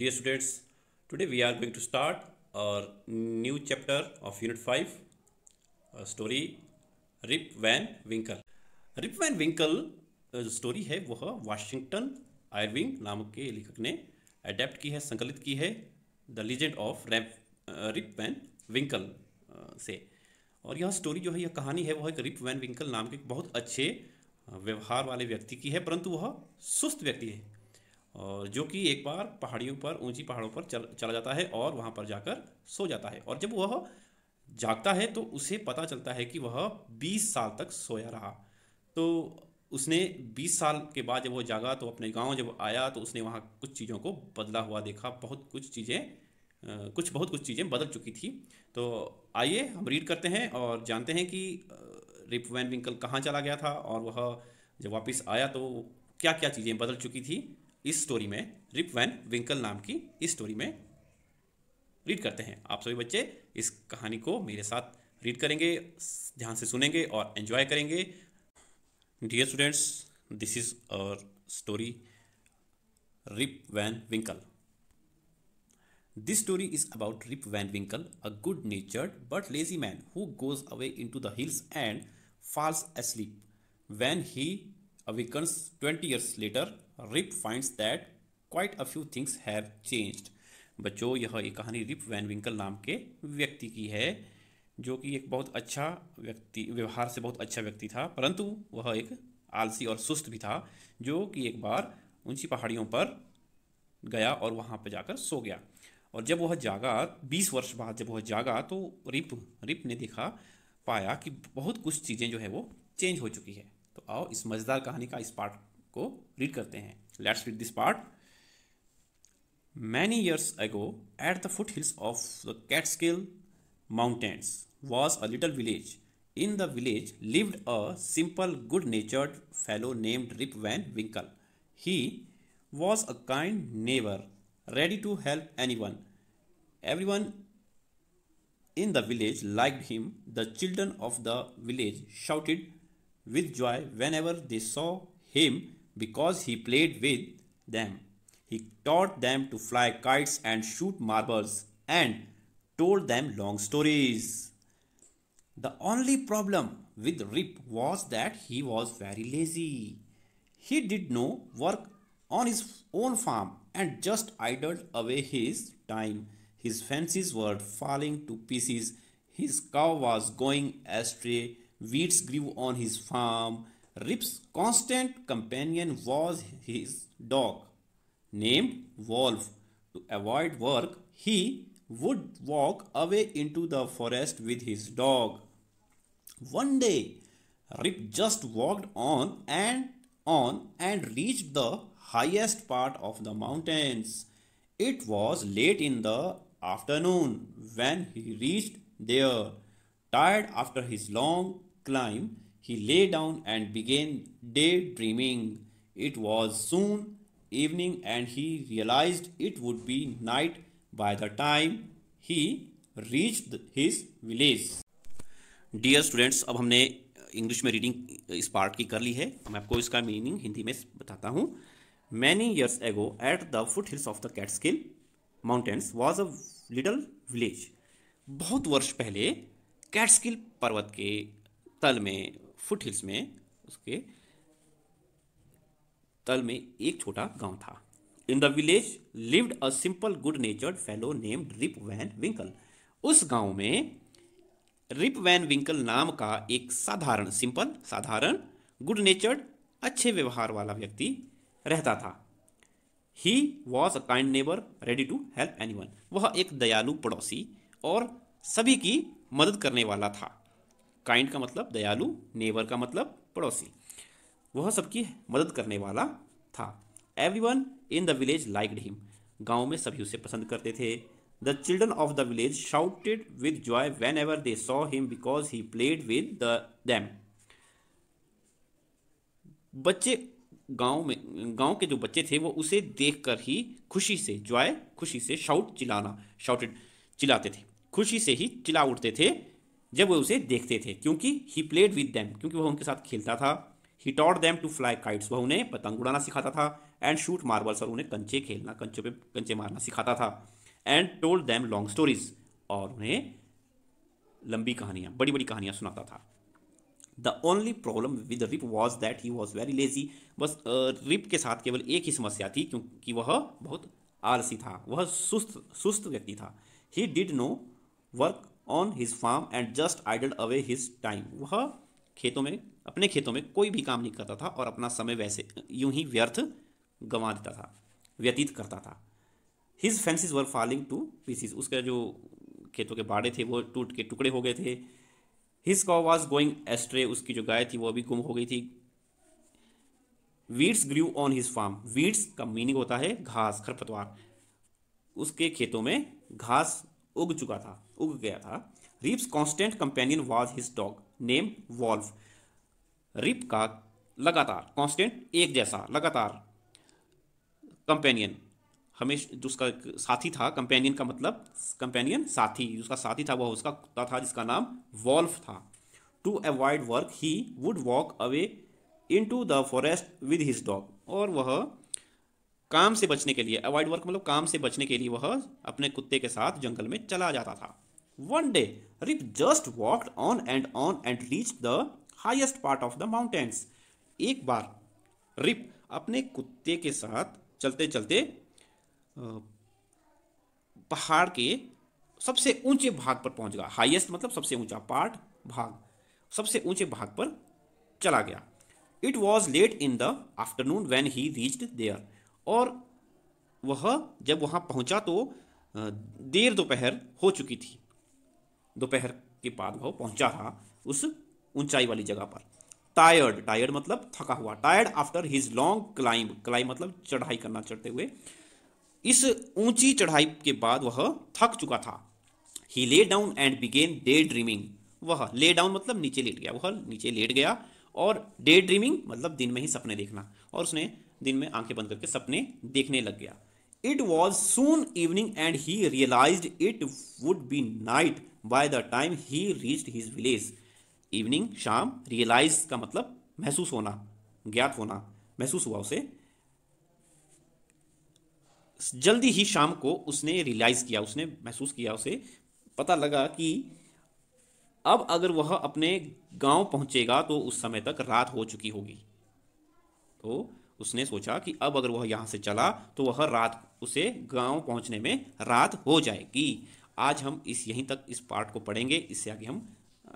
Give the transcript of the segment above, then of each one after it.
Dear students, today we are going to start our new chapter of Unit 5, story Rip Van Winkle. Rip Van Winkle जो story है वह Washington आयरविंग नामक के लेखक ने adapt की है, संकलित की है the legend of Rip Van Winkle से। और यह स्टोरी जो है, यह कहानी है, वह एक रिप वैन विंकल नाम के एक बहुत अच्छे व्यवहार वाले व्यक्ति की है, परंतु वह सुस्त व्यक्ति है और जो कि एक बार पहाड़ियों पर, ऊंची पहाड़ों पर चला जाता है और वहाँ पर जाकर सो जाता है। और जब वह जागता है तो उसे पता चलता है कि वह 20 साल तक सोया रहा। तो उसने 20 साल के बाद जब वो जागा तो अपने गांव जब आया तो उसने वहाँ कुछ चीज़ों को बदला हुआ देखा। बहुत कुछ चीज़ें बदल चुकी थी। तो आइए हम रीड करते हैं और जानते हैं कि रिप वैन विंकल कहाँ चला गया था और वह जब वापस आया तो क्या क्या चीज़ें बदल चुकी थी। इस स्टोरी में, रिप वैन विंकल नाम की इस स्टोरी में रीड करते हैं। आप सभी बच्चे इस कहानी को मेरे साथ रीड करेंगे, ध्यान से सुनेंगे और एंजॉय करेंगे। Dear students, this is our story Rip Van Winkle. This story is about Rip Van Winkle, a good-natured but lazy man who goes away into the hills and falls asleep. When he awakens 20 years later, Rip finds that quite a few things have changed. बच्चों, यह एक कहानी rib Van विंकल नाम के व्यक्ति की है, जो कि एक बहुत अच्छा व्यक्ति, व्यवहार से बहुत अच्छा व्यक्ति था, परंतु वह एक आलसी और सुस्त भी था, जो कि एक बार ऊंची पहाड़ियों पर गया और वहाँ पर जाकर सो गया। और जब वह जागा, 20 वर्ष बाद जब वह जागा तो रिप ने पाया कि बहुत कुछ चीज़ें जो है वो चेंज हो चुकी है। तो आओ इस मज़ेदार कहानी का इस पार्ट को रीड करते हैं। Let's read this part. Many years ago, at the foothills of the Catskill Mountains was a little village. In the village lived a simple, good-natured fellow named Rip Van Winkle. He was a kind neighbor, ready to help anyone. Everyone in the village liked him. The children of the village shouted with joy whenever they saw him because he played with them. He taught them to fly kites and shoot marbles and told them long stories. The only problem with Rip was that he was very lazy. He did no work on his own farm and just idled away his time. His fences were falling to pieces. His cow was going astray. Weeds grew on his farm. Rip's constant companion was his dog, named Wolf. To avoid work, he would walk away into the forest with his dog. One day, Rip just walked on and reached the highest part of the mountains. It was late in the afternoon when he reached there. Tired after his long climb, he lay down and began daydreaming. It was soon evening and he realized it would be night by the time he reached his village. Dear students, अब हमने English में reading इस part की कर ली है। मैं आपको इसका मीनिंग हिंदी में बताता हूँ। Many years ago, at the foothills of the Catskill Mountains was a little village. बहुत वर्ष पहले कैटस्किल पर्वत के तल में, फुटहिल्स में, उसके तल में एक छोटा गांव था। In the village lived a simple, good-natured fellow named Rip Van Winkle. उस गांव में रिप वैन विंकल नाम का एक साधारण, गुड नेचर्ड, अच्छे व्यवहार वाला व्यक्ति रहता था। He was a kind neighbor, ready to help anyone. वह एक दयालु पड़ोसी और सभी की मदद करने वाला था। काइंड का मतलब दयालु, नेबर का मतलब पड़ोसी। वह सबकी मदद करने वाला था। Everyone in the village liked him. गांव में सभी उसे पसंद करते थे। The children of the village shouted with joy whenever they saw him because he played with them. बच्चे गांव के जो बच्चे थे वो उसे देखकर ही खुशी से चिल्लाते थे, खुशी से ही चिल्ला उठते थे जब वो उसे देखते थे, क्योंकि he played with them, क्योंकि वह उनके साथ खेलता था। He taught them to fly kites, वह उन्हें पतंग उड़ाना सिखाता था, एंड शूट मार्बल्स, और उन्हें कंचे खेलना, कंचे मारना सिखाता था। And told them long stories, और उन्हें लंबी कहानियाँ, बड़ी बड़ी कहानियाँ सुनाता था। The only problem with Rip was that he was very lazy. बस रिप के साथ केवल एक ही समस्या थी, क्योंकि वह बहुत आलसी था, वह सुस्त सुस्त व्यक्ति था। He did no work on his farm and just idled away his time. वह अपने खेतों में कोई भी काम नहीं करता था और अपना समय वैसे यूं ही गंवा देता था, व्यतीत करता था। His fences were falling to pieces, उसके जो खेतों के बाड़े थे वो टूट के टुकड़े हो गए थे। हिज कॉ वॉज गोइंग एस्ट्रे, उसकी जो गाय थी वो अभी गुम हो गई थी। Weeds grew on his farm, weeds का मीनिंग होता है घास, खरपतवार। उसके खेतों में घास उग गया था। Rip's constant companion was his dog name Wolf. Rip का लगातार, कॉन्स्टेंट एक जैसा, लगातार, कंपेनियन हमेशा जो उसका साथी था, कंपेनियन का मतलब कंपेनियन साथी, उसका साथी था वह उसका कुत्ता था जिसका नाम वॉल्फ था। To avoid work he would walk away into the forest with his dog, और वह काम से बचने के लिए, अवॉइड वर्क मतलब काम से बचने के लिए, वह अपने कुत्ते के साथ जंगल में चला जाता था। One day Rip just walked on and reach the highest part of the mountains. एक बार रिप अपने कुत्ते के साथ चलते चलते पहाड़ के सबसे ऊंचे भाग पर पहुंच गया। हाईएस्ट मतलब सबसे ऊंचा, पार्ट भाग, सबसे ऊंचे भाग पर चला गया। It was late in the afternoon when he reached there, और वह जब वहां पहुंचा तो देर दोपहर हो चुकी थी। दोपहर के बाद वह पहुंचा था उस ऊंचाई वाली जगह पर। टायर्ड मतलब थका हुआ, tired after his long climb मतलब चढ़ाई करना, चढ़ते हुए। इस ऊंची चढ़ाई के बाद वह थक चुका था। He lay down and began daydreaming, वह ले डाउन मतलब नीचे लेट गया, वह नीचे लेट गया, और डे ड्रीमिंग मतलब दिन में ही सपने देखना, और उसने दिन में आंखें बंद करके सपने देखने लग गया। It was soon evening and he realised it would be night by the time he reached his village. Evening शाम, रियलाइज का मतलब महसूस होना, ज्ञात होना, महसूस हुआ उसे। जल्दी ही शाम को उसने रियलाइज किया, उसने महसूस किया, उसे पता लगा कि अब अगर वह अपने गांव पहुंचेगा तो उस समय तक रात हो चुकी होगी। तो उसने सोचा कि अब अगर वह यहाँ से चला तो वह रात, उसे गांव पहुंचने में रात हो जाएगी। आज हम यहीं तक इस पार्ट को पढ़ेंगे, इससे आगे हम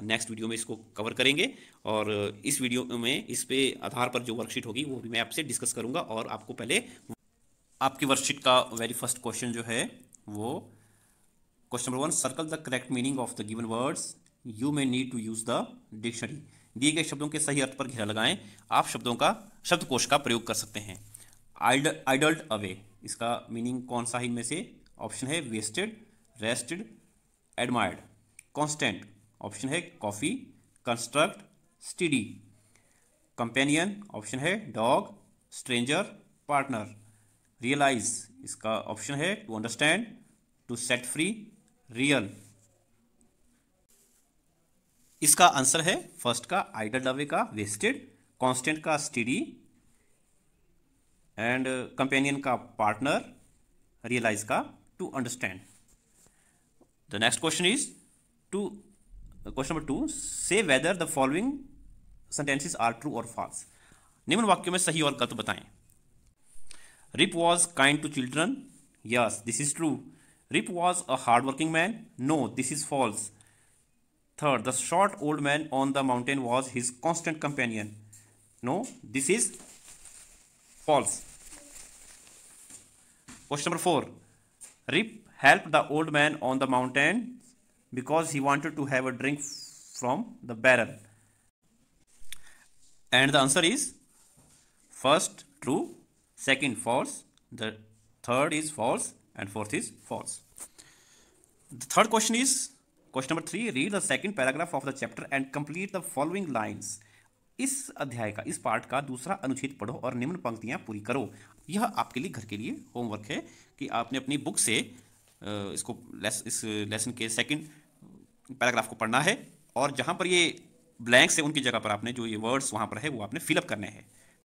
नेक्स्ट वीडियो में इसको कवर करेंगे, और इस वीडियो में इस पे आधार पर जो वर्कशीट होगी वो भी मैं आपसे डिस्कस करूंगा। और आपको पहले आपकी वर्कशीट का वेरी फर्स्ट क्वेश्चन जो है वो question number 1, circle the correct meaning of the given words, you may need to use the dictionary. दिए गए शब्दों के सही अर्थ पर घेरा लगाएं, आप शब्दकोश का प्रयोग कर सकते हैं। आइडल्ड अवे, इसका मीनिंग कौन सा है इनमें से? ऑप्शन है wasted, rested, admired. Constant, option है coffee, construct, study. Companion, option है डॉग, स्ट्रेंजर, पार्टनर। रियलाइज, इसका ऑप्शन है to understand, to set free, real. इसका आंसर है फर्स्ट का, आइडल्ड अवे का वेस्टेड, कांस्टेंट का स्टडी, एंड कंपेनियन का पार्टनर, रियलाइज का to understand. The next question is question number 2, say whether the following sentences are true or false. निम्न वाक्यों में सही और गलत बताएं। Rip was kind to children. Yes, this is true. Rip was a hard-working man. No, this is false. Third, the short old man on the mountain was his constant companion. No, this is false. Question number 4. Rip helped the old man on the mountain because he wanted to have a drink from the barrel. And the answer is first true, second false, the third is false, and fourth is false. The third question is question number 3, read the second paragraph of the chapter and complete the following lines. इस अध्याय का, इस part का दूसरा अनुच्छेद पढ़ो और निम्न पंक्तियां पूरी करो। यह आपके लिए घर के लिए होमवर्क है कि आपने अपनी बुक से इस लेसन के सेकंड पैराग्राफ को पढ़ना है, और जहां पर ये ब्लैंक्स है उनकी जगह पर आपने जो ये वर्ड्स वहां पर है वो आपने फिलअप करने हैं।